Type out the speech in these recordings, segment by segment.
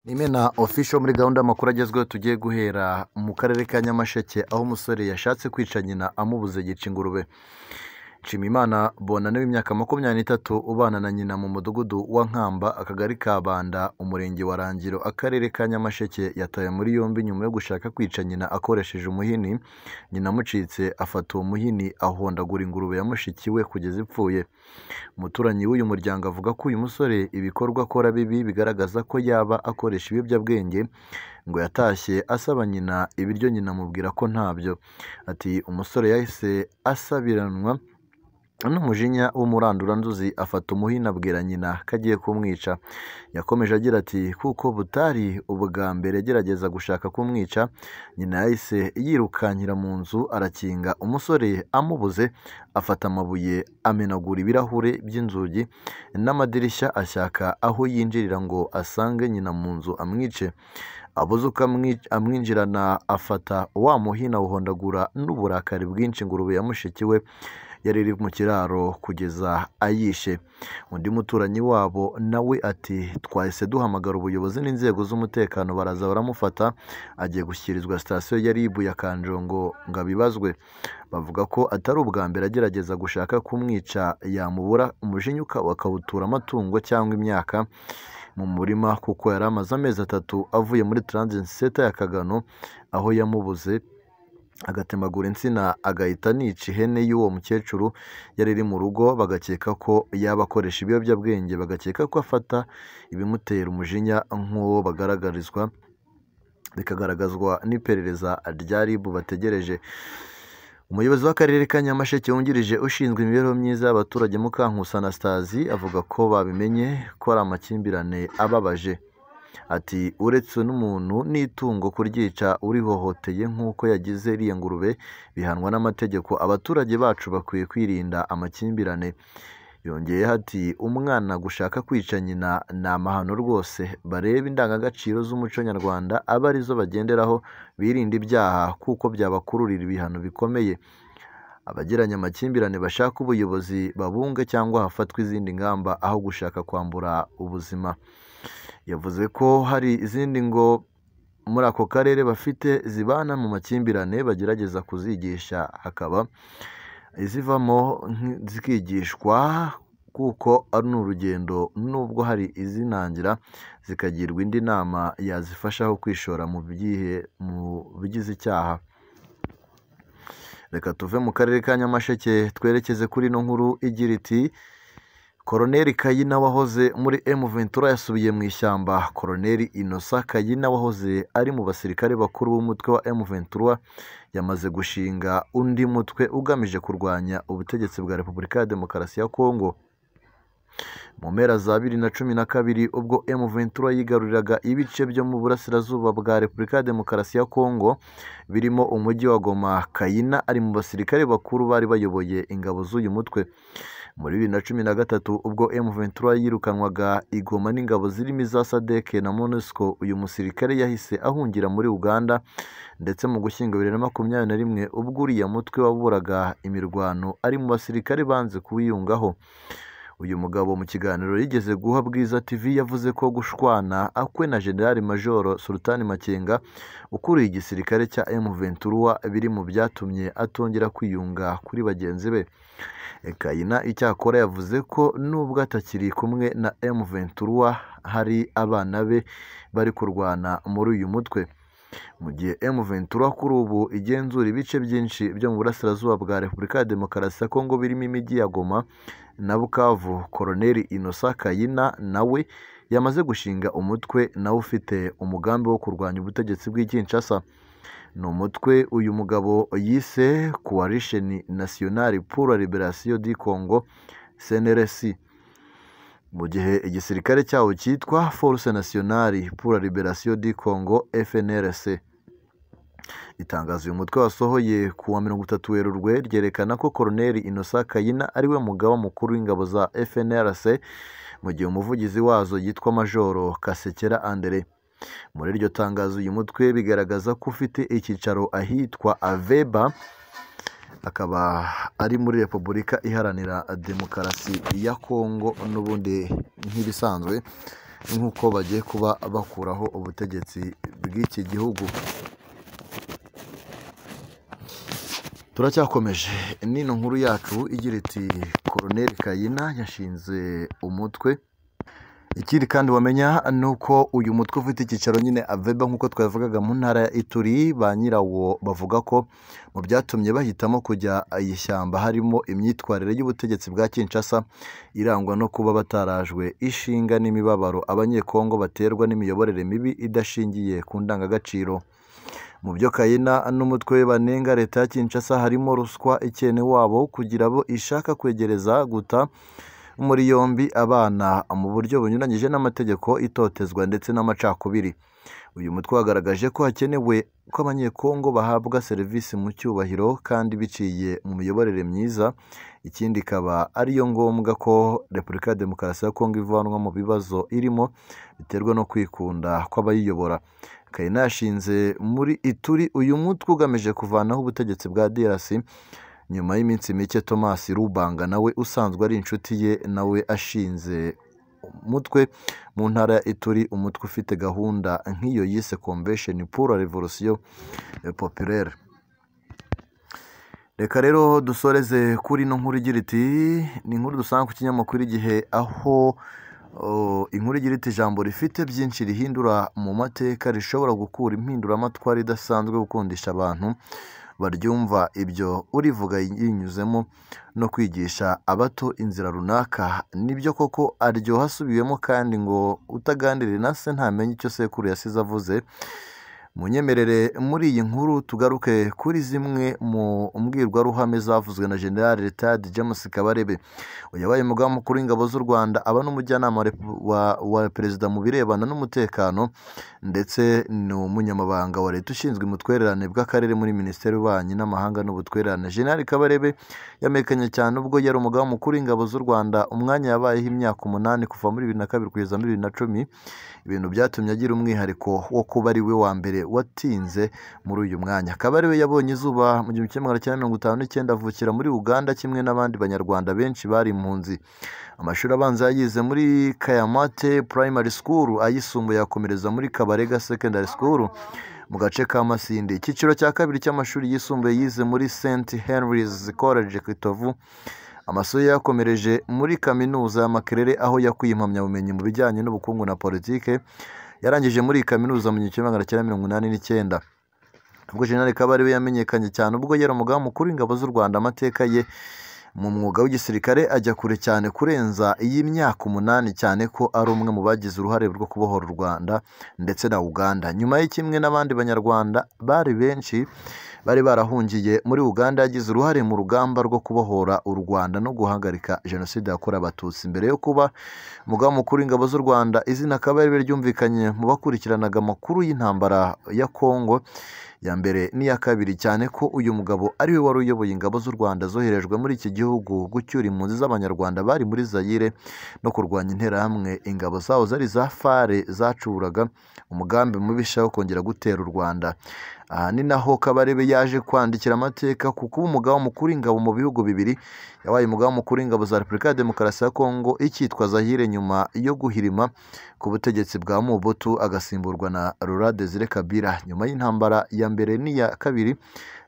Imena official muri gahunda y'amakuru agezweho tugiye guhera mu karere ka Nyamasheke aho umusore yashatse kwica nyina amubuze yica ingurube. Nshimiyimana Bonane w'imyaka 23 ubana na nyina mu mudugudu wa Nkamba akagari ka Banda umurenge wa Rangiro akarere ka Nyamasheke yataye muri yombi nyuma yo gushaka kwica nyina akoresheje umuhini. Nyina amucitse afata uwo muhini ahondagura ingurube yamushikiwe kugeza ipfuye. Umuturanyi w'uyu muryango avuga ko uyu musore ibikorwa akora bibi bigaragaza ko yaba akoresha ibiyobyabwenge, ngo yatashye asaba nyina ibiryo nyina amubwira ko ntabyo. Ati umusore yahise asabiranwa n'umujinya w'umuranduranzuzi afata umuhini abwira nyina ko agiye kumwica. Yakomeje agira ati kuko butari ubwa mbere agerageza gushaka kumwica, nyina yahise yirukankira mu nzu arakinga. Umusore amubuze afata amabuye amenagura ibirahure by'inzugi n'amadirishya ashaka aho yinjirira ngo asange nyina mu nzu amwice. Abuze uko amwinjirana afata wa muhini awuhondagura n'uburakari bwinshi ingurube yamushikiwe yari iri mu kiraro kugeza ayishe. Undi muturanyi wabo nawe ati twahise duhamagara ubuyobozi n'inzego z'umutekano baraza baramufata agiye gushyikirizwa sitasiyo ya RIB ya Kanjongo ngo abibazwe. Bavuga ko atari ubwa mbere agerageza gushaka kumwica yamubura umujinya akawutura amatungo cyangwa imyaka mu murima, kuko yari amaze amezi 3 avuye muri transit center ya Kagano aho yamubuze agatemagura insina agahita anica ihene y'uwo mukecuru yari iri mu rugo. Bagakeka ko yaba akoresha ibiyobyabwenge, bagakeka ko afata ibimutera umujinya nk'uwo bikagaragazwa n'iperereza rya RIB bategereje. Umuyobozi w'akarere ka Nyamasheke wungirije ushinzwe imibereho myiza y'abaturage Mukankusi Anastasie avuga ko babimenye ko ari amakimbirane ababaje. Ati uretse n'umuntu n'itungo kuryica urihohoteye nk'uko yagize iriya ngurube bihanwa n'amategeko, abaturage bacu bakwiye kwirinda amakimbirane. Yongeyeho ati umwana gushaka kwica nyina ni amahano rwose, barebe indangagaciro z'umuco nyarwanda aba arizo bagenderaho birinda ibyaha kuko byabakururira ibihano bikomeye. Abagiranye amakimbirane bashaka ubuyobozi babunge cyangwa hafatwa izindi ngamba aho gushaka kwambura ubuzima. Yavuze ko hari izindi ngo muri ako karere bafite zibana mu makimbirane bagerageza kuzigisha, hakaba izivamo zikigishwa kuko ari urugendo, nubwo hari izinangira zikagirwa indi nama yazifashaho kwishora mu bigize icyaha. Reka tuve mu karere ka Nyamasheke twerekeze kuri ino nkuru igira iti Koloneli Kayina wahoze muri M23 yasubiye mu ishyamba. Koloneli Innocent Kayina wahoze ari mu basirikare bakuru b'umutwe wa M23 yamaze gushinga undi mutwe ugamije kurwanya ubutegetsi bwa Repubulika ya Demokarasi ya Kongo. Mu mpera za 2012 ubwo M23 yigaruriraga ibice byo mu burasirazuba bwa Repubulika ya Demokarasi ya Kongo birimo umujyi wa Goma, Kayina ari mu basirikare bakuru bari bayoboye ingabo z'uyu mutwe. Muri 2013 ubwo M23 yirukanwaga igoma n'ingabo zirimo za SADC na MONUSCO, uyu musirikare yahise ahungira muri Uganda, ndetse mu Gushyingo 2021 ubwo uriya mutwe waburaga imirwano ari mu basirikare banze kuwiyungaho. Uyu mugabo mu kiganiro yigeze guha Bwiza TV yavuze ko gushwana akwe na General Major Sultan Makenga ukuriye igisirikare cya M23 biri mu byatumye atongera kwiyunga kuri bagenzi be. Kayina icyakora yavuze ko nubwo atakiri kumwe na M23 hari abana be bari kurwana muri uyu mutwe. Mu gihe M23 kuri ubu igenzura ibice byinshi byo mu burasirazuba bwa Repubulika ya Demokarasi ya Kongo birimo imijyi ya Goma na Bukavu, Koloneli Innocent Kayina nawe yamaze gushinga umutwe nawe ufite umugambi wo kurwanya ubutegetsi bw'i Kinshasa. Ni umutwe uyu mugabo yise Coalition Nationale pour la Libération du Congo CNRC, mu gihe igisirikare cyawo cyitwa Force Nationale pour la Libération du Congo FNLC. Itangazo uyu mutwe wasohoye ku wa 30 Werurwe ryerekana ko Koloneli Innocent Kayina ariwe mugaba mukuru w'ingabo za FNLC, mu gihe umuvugizi wazo yitwa Majoro Kasekera Andre. Muri iryo tangazo uyu mutwe bigaragaza ko ufite icyicaro ahitwa Aveba, akaba ari muri Repubulika Iharanira Demokarasi ya Kongo n'ubundi nk'ibisanzwe nk'uko bagiye kuba bakuraho ubutegetsi bw'iki gihugu. Turacyakomeje n'ino nkuru yacu igira iti Colonel Kayina yashinze umutwe. Ikindi kandi wamenya ni uko uyu mutwe ufite icyicaro nyine Aveba nk'uko twavugaga mu ntara ya Ituri. Ba nyirawo bavuga ko mu byatumye bahitamo kujya ishyamba harimo imyitwarire y'ubutegetsi bwa Kinshasa irangwa no kuba batarajwe ishinga n'imibabaro abanyekongo baterwa n'imiyoborere mibi idashingiye ku ndangagaciro. Mu byo Kayina n'umutwe we banenga leta ya Kinshasa harimo ruswa ikene wabo kugira abo ishaka kwegereza, guta muri yombi abana mu buryo bunyuranyije n'amategeko, itotezwa ndetse n'amacakubiri. Uyu mutwe wagaragaje ko hakenewe ko abanyekongo bahabwa serivisi mu cyubahiro kandi biciye mu miyoborere myiza. Ikindi ikaba ariyo ngombwa ko Repubulika ya Demokarasi ya Kongo ivanwa mu bibazo irimo biterwa no kwikunda kw'abayiyobora. Kayina yashinze muri Ituri uyu mutwe ugamije kuvanaho ubutegetsi bwa DRC nyuma y'iminsi mike Thomas Rubanga nawe usanzwe ari inshuti ye nawe ashinze umutwe mu ntara ya Ituri, umutwe ufite gahunda nk'iyo yise Convention pour la Revolution Populaire. Reka rero dusoreze kuri ino nkuru igira iti ni inkuru dusanga ku kinyamakuru Igihe, aho inkuru igira iti ijambo rifite byinshi rihindura mu mateka rishobora gukura impinduramatwara idasanzwe gukundisha abantu baryumva ibyo urivuga yinyuzemo no kwigisha abato inzira runaka. Nibyo koko aryoha asubiwemo, kandi ngo utaganiriye na se ntamenye icyo sekuru yasize avuze. Munyemerere muri iyi nkuru tugaruke kuri zimwe mu mbwirwaruhame zavuzwe na General Retired James Kabarebe. Yabaye umugaba mukuru w'ingabo z'u Rwanda, aba n'umujyanama wa perezida mu birebana n'umutekano, ndetse ni umunyamabanga wa leta ushinzwe umutwererane bw'akarere muri Minisiteri y'Ububanyi n'Amahanga n'Ubutwererane. General Kabarebe yamenyekanye cyane ubwo yari umugaba mukuru w'ingabo z'u Rwanda, umwanya yabayeho imyaka 8 kuva muri 2002 kugeza muri 2010. Ibintu byatumye agira umwihariko wo kuba ari we wa mbere watinze muri uyu mwanya. Kabarebe yabonye izuba mu 1959 avukira muri Uganda kimwe n'abandi banyarwanda benshi bari impunzi. Amashuri abanza yayize muri Kayamate Primary School, ayisumbuye yakomereza muri Kabarega Secondary School mu gace ka Masindi. Icyiciro cya kabiri cy'amashuri yisumbuye yize muri St Henry's College Kitovu. Amasomo yakomereje muri kaminuza ya Makerere, aho yakuye impamyabumenyi mu bijyanye n'ubukungu na politike. Yarangije muri kaminuza mu 1989. Ubwo General Kabarebe yamenyekanye cyane ubwo yari umugaba mukuru w'ingabo z'u Rwanda. Amateka ye mu mwuga w'igisirikare ajya kure cyane kurenza iyi myaka 8, cyane ko ari umwe mu bagize uruhare rwo kubohora u Rwanda ndetse na Uganda. Nyuma y'ikimwe n'abandi banyarwanda bari benshi bari barahungiye muri Uganda, yagize uruhare mu rugamba rwo kubohora u Rwanda no guhagarika jenoside yakorewe Abatutsi. Mbere yo kuba umugaba mukuru w'ingabo z'u Rwanda, izina Kabarebe ryumvikanye mu bakurikiranaga amakuru y'intambara ya Kongo ya mbere n'iya kabiri, cyane ko uyu mugabo ari we wari uyoboye ingabo z'u Rwanda zoherejwe muri iki gihugu gucyura impunzi z'abanyarwanda bari muri Zaire no kurwanya interahamwe. Ingabo zaho zari za FARE zacuraga umugambi mubisha wo kongera gutera u Rwanda. Aha ni naho Kabarebe yaje kwandikira amateka ku kuba umugaba mukuru w'ingabo mu bihugu bibiri. Yabaye umugaba mukuru w'ingabo za Repubulika ya Demokarasi ya Kongo icyitwa Zaire nyuma yo guhirima ku butegetsi bwa Mobutu, agasimburwa na Laurent Desire Kabila. Nyuma y'intambara ya mbere n'iya kabiri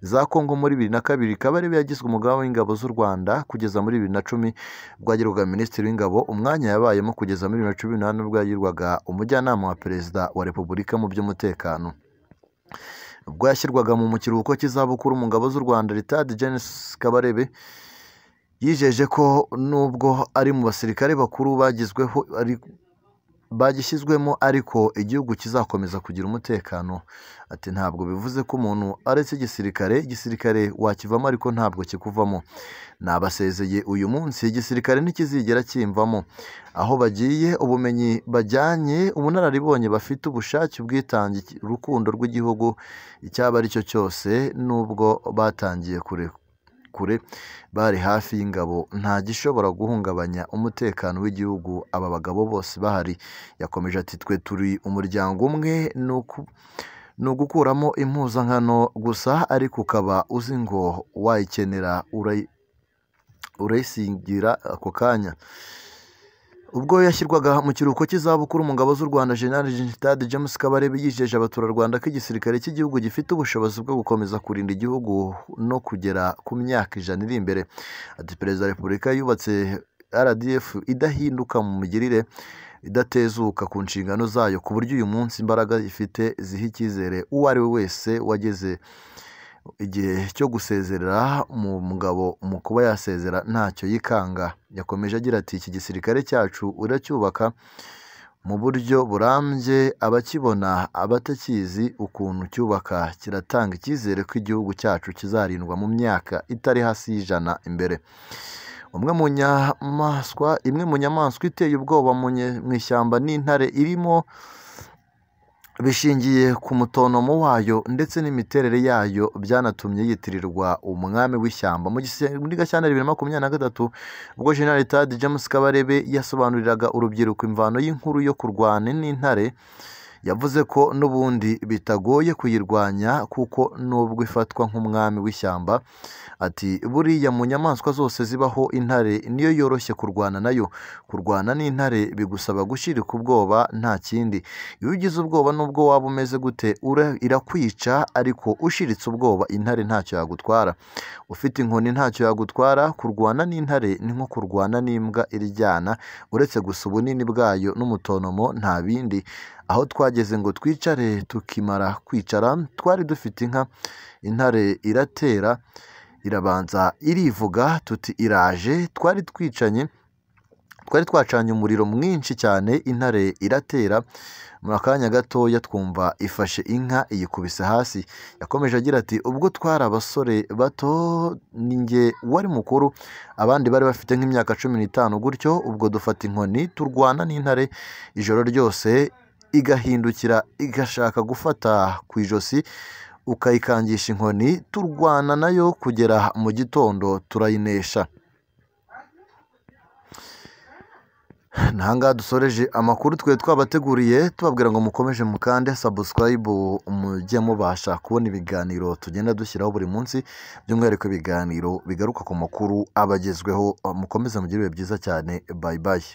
za Kongo muri 2002, Kabarebe yagizwe umugaba w'ingabo z'u Rwanda kugeza muri 2010 ubwo yagirwaga minisitiri w'ingabo, umwanya yabayemo kugeza muri 2018 ubwo yagirwaga umujyanama wa perezida wa Repubulika mu by'umutekano. Ubwo yashyirwaga mu kiruhuko cy'izabukuru mu ngabo z'u Rwanda, Retired James Kabarebe yijeje ko nubwo ari mu basirikare bakuru bagishyizwemo, ariko igihugu kizakomeza kugira umutekano. Ati ntabwo bivuze ko umuntu aretse igisirikare wakivamo, ariko ntabwo kikuvamo. Nabasezeye uyu munsi, igisirikare ntikizigera kimvamo. Aho bagiye, ubumenyi bajyanye, ubunararibonye bafite, ubushake, ubwitange, urukundo rw'igihugu, icyaba ari cyo cyose, nubwo batangiye kure bari hafi y'ingabo, nta gishobora guhungabanya umutekano w'igihugu. Aba bagabo bose bahari. Yakomeje ati twe turi umuryango umwe, ni ugukuramo impuzankano gusa, ariko ukaba uzi ngo wayikenera urayisingira ako kanya. ubwo yashyirwaga mu kiruhuko cy'izabukuru mu ngabo z'u Rwanda, General Stade James Kabarebe yijeje abaturarwanda ko igisirikare cy'igihugu gifite ubushobozi bwo gukomeza kurinda igihugu no kugera ku myaka 100 iri imbere. Ati Perezida wa Repubulika yubatse RDF idahinduka mu migirire, idatezuka ku nshingano zayo, ku buryo uyu munsi imbaraga ifite ziha icyizere uwo ari we wese wageze igihe cyo gusezerera mu mugabo mu kuba yasezera ntacyo yikanga. Yakomeje agira ati iki gisirikare cyacu uracyubaka mu buryo burambye, abakibona abatakizi ukuntu cyubaka kiratanga icyizere ko igihugu cyacu kizarindwa mu myaka itari hasi y'100 imbere. imwe mu nyamaswa iteye ubwoba mu ishyamba n'intare irimo, bishingiye ku mutonomo wayo ndetse n'imiterere yayo byanatumye yitirirwa umwami w'ishyamba. Muri Gashyantare 2023 ubwo General Stade James Kabarebe yasobanuriraga urubyiruko imvano y'inkuru yo kurwana n'intare, yavuze ko n'ubundi bitagoye kuyirwanya kuko nubwo ifatwa nk'umwami w'ishyamba, ati buriya mu nyamaswa zose zibaho intare niyo yoroshye kurwana nayo. Kurwana n'intare bigusaba gushirika ubwoba nta kindi. Iyo ugize ubwoba nubwo waba umeze gute irakwica, ariko ushiritse ubwoba intare ntacyo yagutwara. Ufite inkoni ntacyo yagutwara. Kurwana n'intare ni nko kurwana n'imbwa iryana, uretse gusa ubunini bwayo n'umutonomo nta bindi. Aho twageze ngo twicare, tukimara kwicara twari dufite inka. Intare iratera, irabanza irivuga tuti iraje. Twari twacanye umuriro mwinshi cyane, intare iratera. Muri akanya gatoya twumva ifashe inka iyikubise hasi. Yakomeje agira ati ubwo twari abasore bato, ninjye wari mukuru, abandi bari bafite nk'imyaka 15 gutyo. Ubwo dufata inkoni turwana n'intare ijoro ryose, igahindukira igashaka gufata ku ijosi, ukayikangisha inkoni. Turwana nayo kugera mu gitondo turayinesha. Nahanga dusoreje amakuru twe twabateguriye, tubabwira ngo mukomeje mukande subscribe, mujye mubasha kubona ibiganiro tugenda dushyiraho buri munsi, by'umwihariko ibiganiro bigaruka ku makuru abagezweho. Mukomeze mugire ibihe byiza cyane. Bye bye.